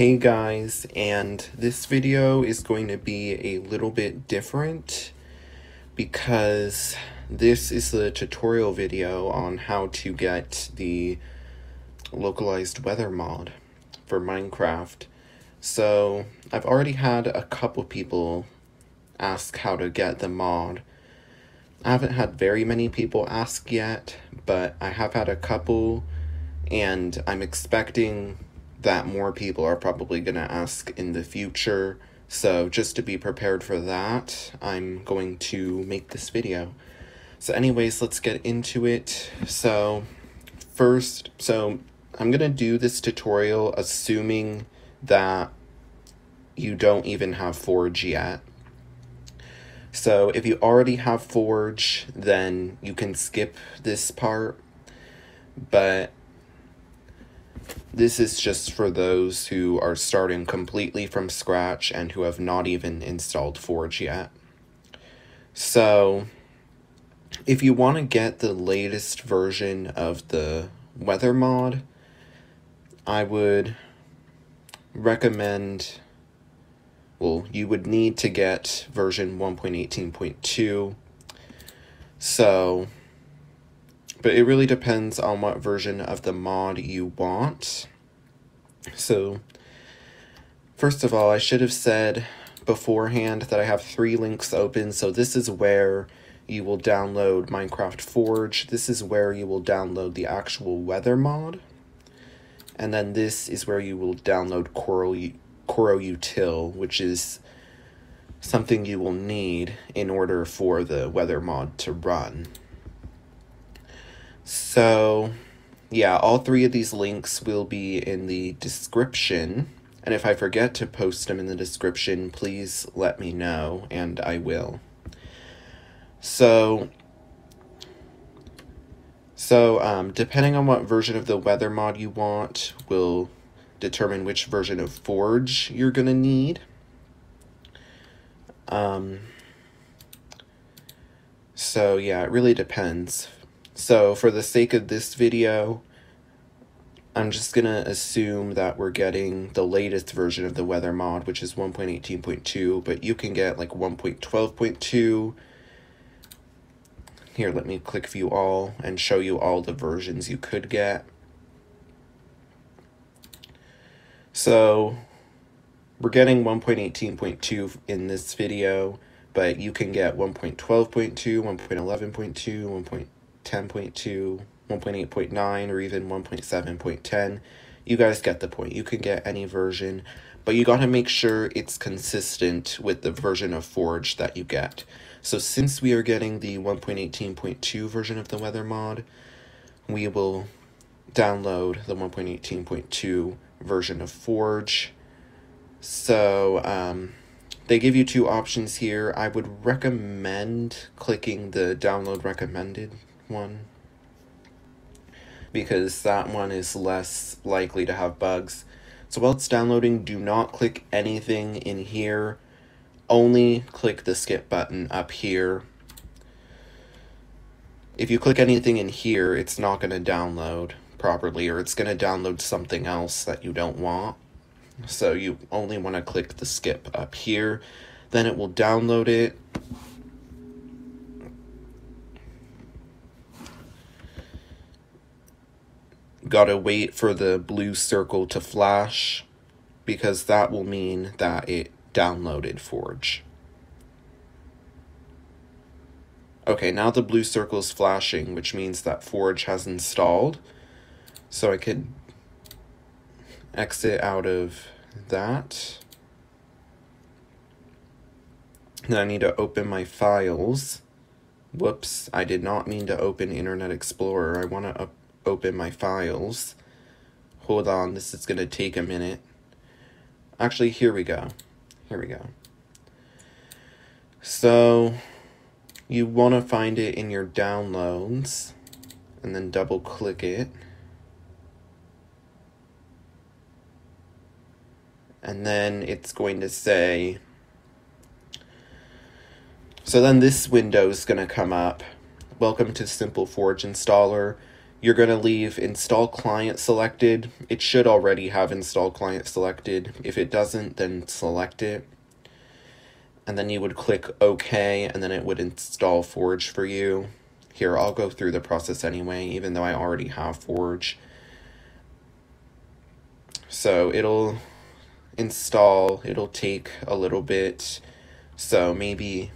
Hey guys, and this video is going to be a little bit different because this is the tutorial video on how to get the localized weather mod for Minecraft. So I've already had a couple people ask how to get the mod. I haven't had very many people ask yet, but I have had a couple, and I'm expecting that more people are probably going to ask in the future. So just to be prepared for that, I'm going to make this video. So anyways, let's get into it. So I'm going to do this tutorial assuming that you don't even have Forge yet. So if you already have Forge, then you can skip this part, but this is just for those who are starting completely from scratch and who have not even installed Forge yet. So if you want to get the latest version of the weather mod, I would recommend, well, you would need to get version 1.18.2. But it really depends on what version of the mod you want. So, first of all, I should have said beforehand that I have 3 links open. So this is where you will download Minecraft Forge. This is where you will download the actual weather mod. And then this is where you will download Util, which is something you will need in order for the weather mod to run. So, yeah, all 3 of these links will be in the description, and if I forget to post them in the description, please let me know, and I will. So, depending on what version of the weather mod you want will determine which version of Forge you're gonna need. So yeah, it really depends. So for the sake of this video, I'm just gonna assume that we're getting the latest version of the weather mod, which is 1.18.2, but you can get like 1.12.2. Here, let me click view all and show you all the versions you could get. So we're getting 1.18.2 in this video, but you can get 1.12.2, 1.11.2, 1.10.2, 1.8.9, or even 1.7.10. You guys get the point. You can get any version, but you gotta make sure it's consistent with the version of Forge that you get. So since we are getting the 1.18.2 version of the weather mod, we will download the 1.18.2 version of Forge. So they give you 2 options here. I would recommend clicking the download recommended one, because that one is less likely to have bugs. So while it's downloading, do not click anything in here. Only click the skip button up here. If you click anything in here, it's not going to download properly, or it's going to download something else that you don't want. So you only want to click the skip up here. Then it will download it. Gotta wait for the blue circle to flash, because that will mean that it downloaded Forge. Okay, now the blue circle is flashing, which means that Forge has installed. So I could exit out of that. Then I need to open my files. Whoops, I did not mean to open Internet Explorer. I want to open my files. Hold on, this is going to take a minute. Actually, here we go. So you want to find it in your downloads and then double click it. And then it's going to say, so then this window is going to come up. Welcome to Simple Forge Installer. you're going to leave install client selected. It should already have install client selected. If it doesn't, then select it. And then you would click OK, and then it would install Forge for you. Here, I'll go through the process anyway, even though I already have Forge. So it'll install, it'll take a little bit. So maybe,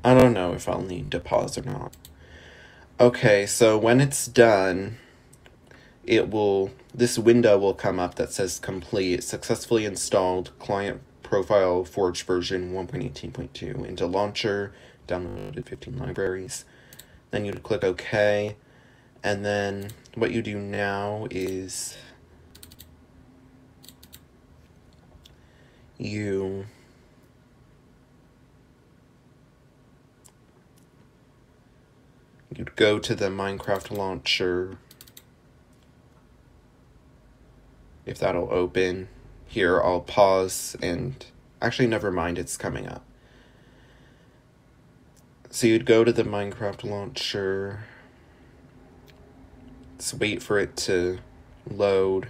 I don't know if I'll need to pause or not. Okay, so when it's done, this window will come up that says complete, successfully installed client profile Forge version 1.18.2 into launcher, downloaded 15 libraries. Then you'd click OK, and then what you do now is you'd go to the Minecraft launcher, if that'll open. Here, I'll pause and actually never mind, it's coming up. So you'd go to the Minecraft launcher, let's wait for it to load.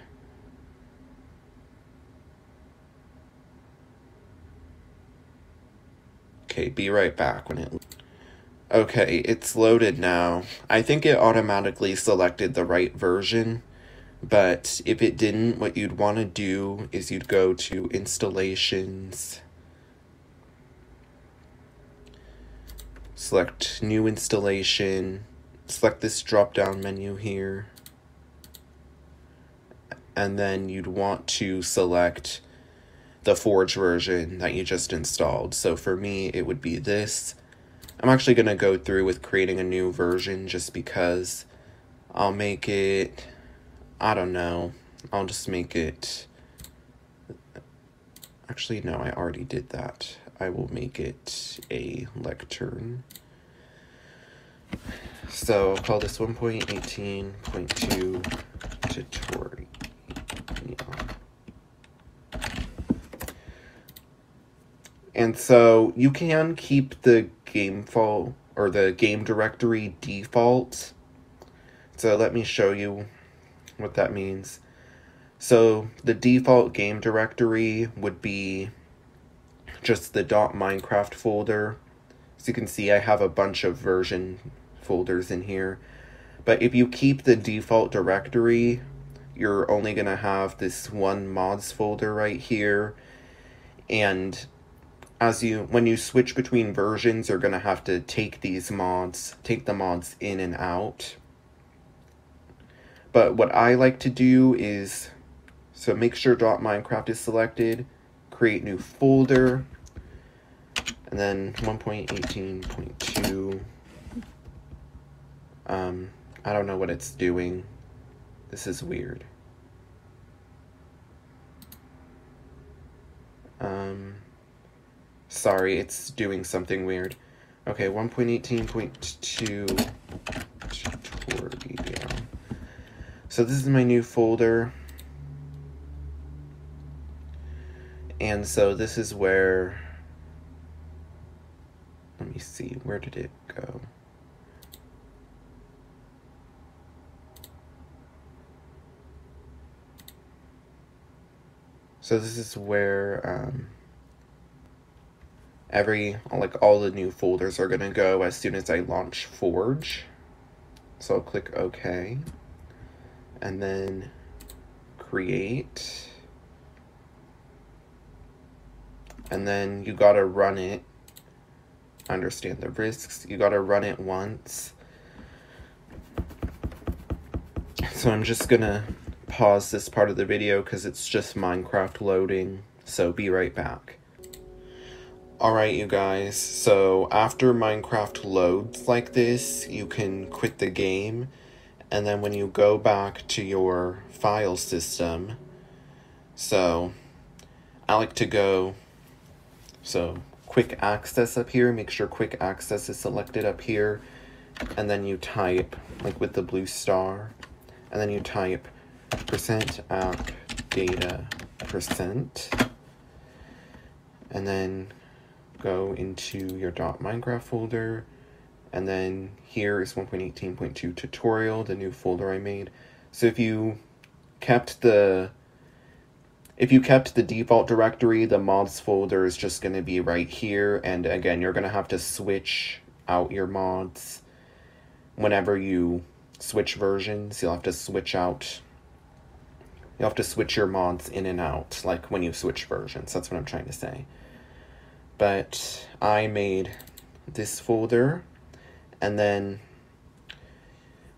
Okay, be right back when it... Okay, it's loaded now. I think it automatically selected the right version, but if it didn't, what you'd want to do is you'd go to Installations, select New Installation, select this drop-down menu here, and then you'd want to select the Forge version that you just installed. So for me, it would be this. I'm actually going to go through with creating a new version just because I'll make it, I don't know, I'll just make it, actually no, I already did that. I will make it a lectern. So I'll call this 1.18.2 tutorial. And so you can keep the game file or the game directory default. So let me show you what that means. So the default game directory would be just the .minecraft folder. As you can see, I have a bunch of version folders in here. But if you keep the default directory, you're only going to have this one mods folder right here. And when you switch between versions, you're going to have to take the mods in and out. But what I like to do is, so make sure .minecraft is selected, create new folder, and then 1.18.2. I don't know what it's doing. This is weird. Sorry, it's doing something weird. Okay, 1.18.2 tutorial. So this is my new folder. And so this is where, let me see, where did it go? So this is where all the new folders are gonna go as soon as I launch Forge. So I'll click OK, and then create, and then you gotta run it. Understand the risks. You gotta run it once. So I'm just gonna pause this part of the video because it's just Minecraft loading, so be right back. Alright, you guys, so after Minecraft loads like this, you can quit the game, and then when you go back to your file system, so I like to go, so quick access up here, make sure quick access is selected up here, and then you type, like with the blue star, and then you type %app data %, and then go into your .minecraft folder, and then here is 1.18.2 tutorial, the new folder I made. So if you kept the default directory, the mods folder is just going to be right here, and again, you're going to have to switch out your mods whenever you switch versions. You'll have to switch your mods in and out, like when you switch versions. That's what I'm trying to say. But I made this folder, and then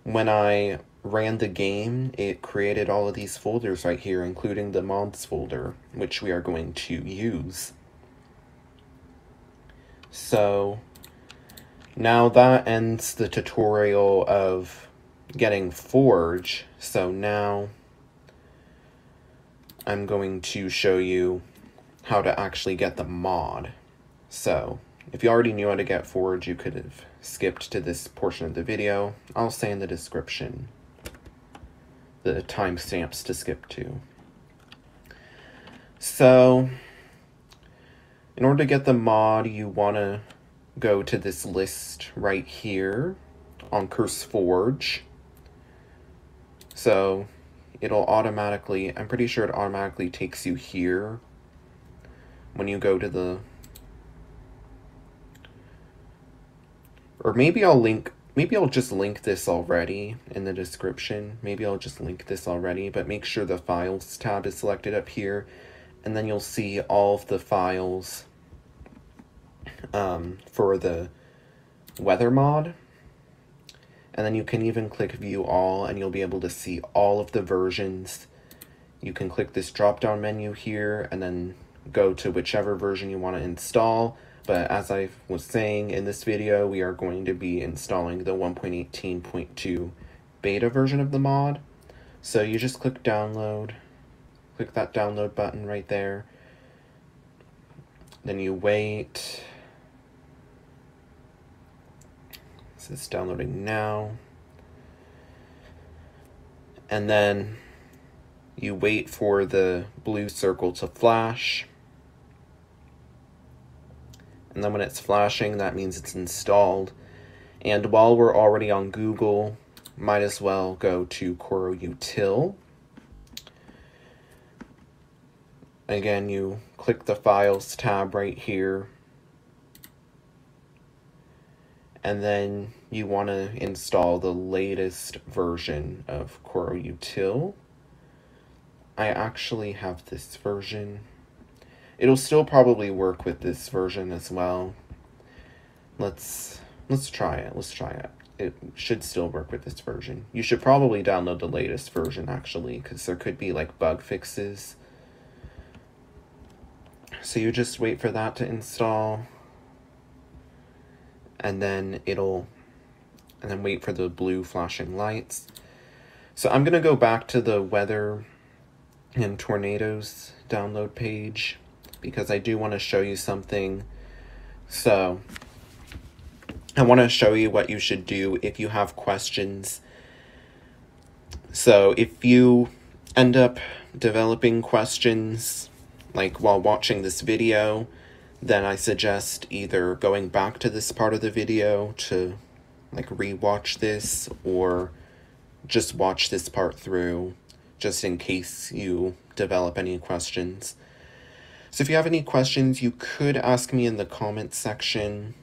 when I ran the game, it created all of these folders right here, including the mods folder, which we are going to use. So now that ends the tutorial of getting Forge. So now I'm going to show you how to actually get the mod. So if you already knew how to get Forge, you could have skipped to this portion of the video. I'll say in the description the timestamps to skip to. So in order to get the mod, you want to go to this list right here on CurseForge. So it'll automatically, I'm pretty sure it automatically takes you here when you go to the, or maybe I'll just link this already in the description. Maybe I'll just link this already, but make sure the Files tab is selected up here, and then you'll see all of the files for the weather mod. And then you can even click View All, and you'll be able to see all of the versions. You can click this drop-down menu here, and then go to whichever version you want to install. But as I was saying in this video, we are going to be installing the 1.18.2 beta version of the mod. So you just click download, click that download button right there. Then you wait. This is downloading now. And then you wait for the blue circle to flash. And then when it's flashing, that means it's installed. And while we're already on Google, might as well go to CoroUtil. Again, you click the Files tab right here. And then you want to install the latest version of CoroUtil. I actually have this version. It'll still probably work with this version as well. Let's try it. Let's try it. It should still work with this version. You should probably download the latest version actually, because there could be like bug fixes. So you just wait for that to install, and then wait for the blue flashing lights. So I'm gonna go back to the weather and tornadoes download page, because I do want to show you something. So I want to show you what you should do if you have questions. So if you end up developing questions like while watching this video, then I suggest either going back to this part of the video to like rewatch this, or just watch this part through just in case you develop any questions. So if you have any questions, you could ask me in the comments section,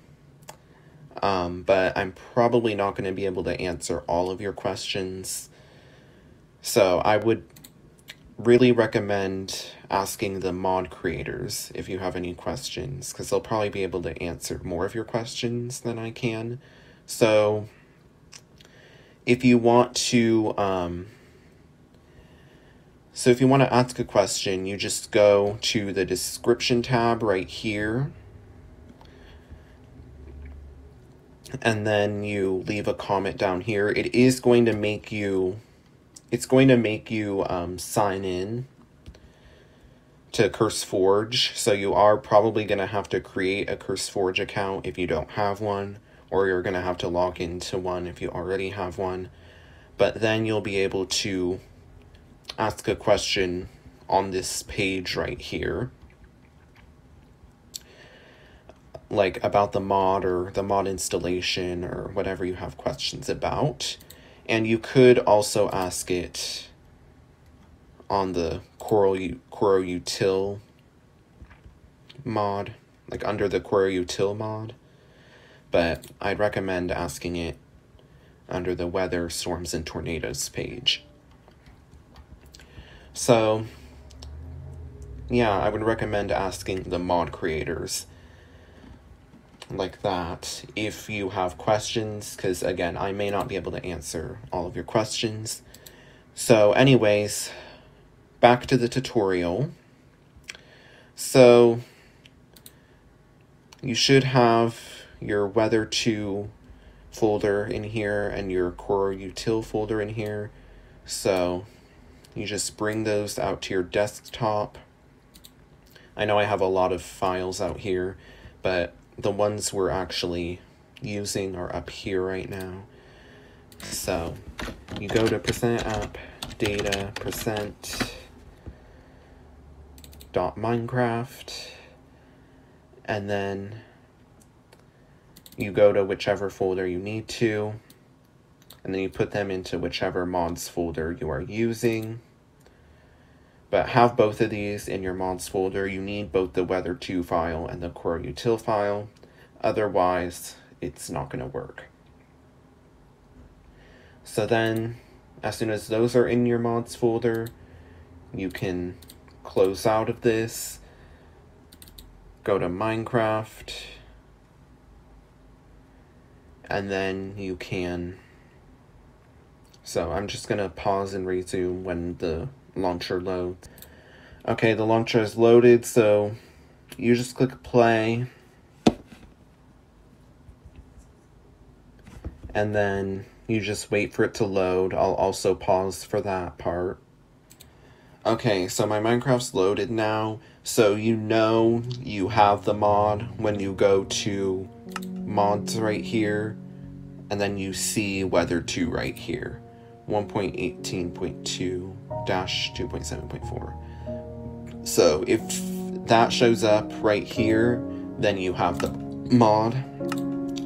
but I'm probably not going to be able to answer all of your questions. So I would really recommend asking the mod creators if you have any questions, because they'll probably be able to answer more of your questions than I can. So if you want to ask a question, you just go to the description tab right here, and then you leave a comment down here. It is going to make you, sign in to CurseForge, so you are probably going to have to create a CurseForge account if you don't have one, or you're going to have to log into one if you already have one. But then you'll be able to ask a question on this page right here. like about the mod or the mod installation or whatever you have questions about. And you could also ask it on the Quora Util mod, like under the Quora Util mod. But I'd recommend asking it under the weather, storms, and tornadoes page. So, yeah, I would recommend asking the mod creators like that if you have questions, because again, I may not be able to answer all of your questions. So anyways, back to the tutorial. So you should have your Weather 2 folder in here and your Quora Util folder in here. So you just bring those out to your desktop. I know I have a lot of files out here, but the ones we're actually using are up here right now. So you go to %app data %.minecraft, and then you go to whichever folder you need to, and then you put them into whichever mods folder you are using. But have both of these in your mods folder. You need both the Weather 2 file and the Quora Util file. Otherwise, it's not going to work. So then, as soon as those are in your mods folder, you can close out of this, go to Minecraft, and then you can... So I'm just going to pause and resume when the launcher loads. Okay, the launcher is loaded, so you just click play, and then you just wait for it to load. I'll also pause for that part. Okay, so my Minecraft's loaded now, so you know you have the mod when you go to mods right here, and then you see Weather 2 right here. 1.18.2-2.7.4. So if that shows up right here, then you have the mod.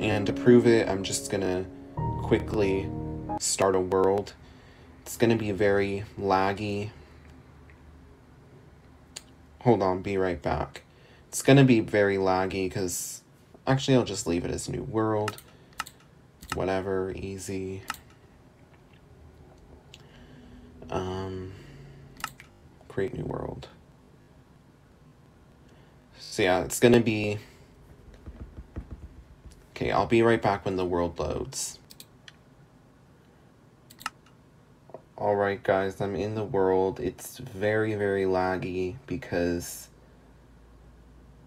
And to prove it, I'm just gonna quickly start a world. It's gonna be very laggy. Hold on, be right back. It's gonna be very laggy because actually I'll just leave it as new world. Whatever, easy. Create new world. So yeah, it's gonna be... Okay, I'll be right back when the world loads. Alright guys, I'm in the world. It's very, very laggy because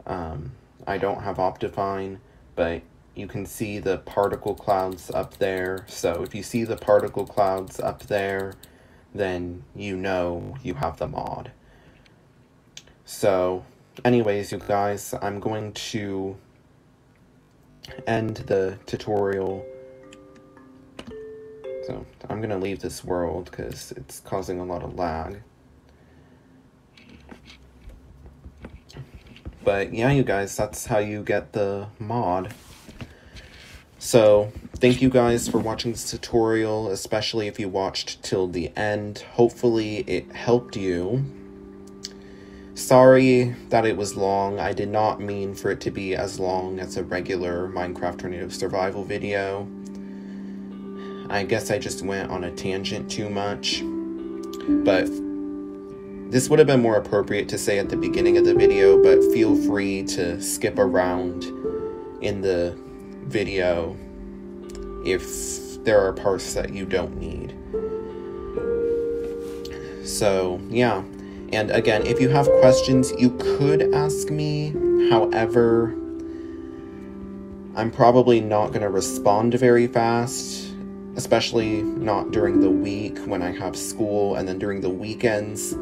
I don't have Optifine, but you can see the particle clouds up there. So if you see the particle clouds up there, then you know you have the mod. So anyways, you guys, I'm going to end the tutorial. So I'm going to leave this world because it's causing a lot of lag. But yeah, you guys, that's how you get the mod. So thank you guys for watching this tutorial, especially if you watched till the end. Hopefully it helped you. Sorry that it was long. I did not mean for it to be as long as a regular Minecraft Tornado Survival video. I guess I just went on a tangent too much. But this would have been more appropriate to say at the beginning of the video, but feel free to skip around in the video if there are parts that you don't need. So yeah, and again, if you have questions, you could ask me. However, I'm probably not going to respond very fast, especially not during the week when I have school, and then during the weekends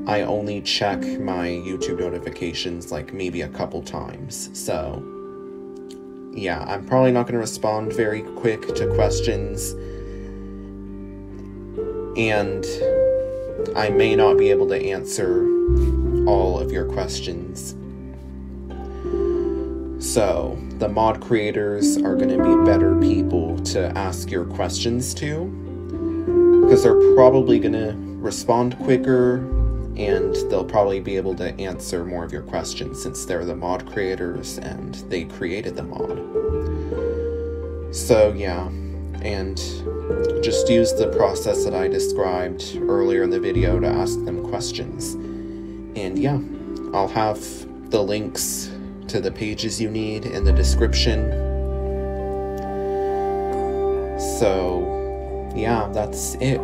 I only check my YouTube notifications like maybe a couple times. So yeah, I'm probably not going to respond very quick to questions, and I may not be able to answer all of your questions. So the mod creators are going to be better people to ask your questions to, because they're probably going to respond quicker, and they'll probably be able to answer more of your questions since they're the mod creators and they created the mod. So yeah, and just use the process that I described earlier in the video to ask them questions. And yeah, I'll have the links to the pages you need in the description. So yeah, that's it.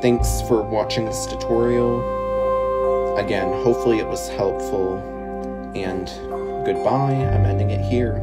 Thanks for watching this tutorial. Again, hopefully it was helpful, and goodbye. I'm ending it here.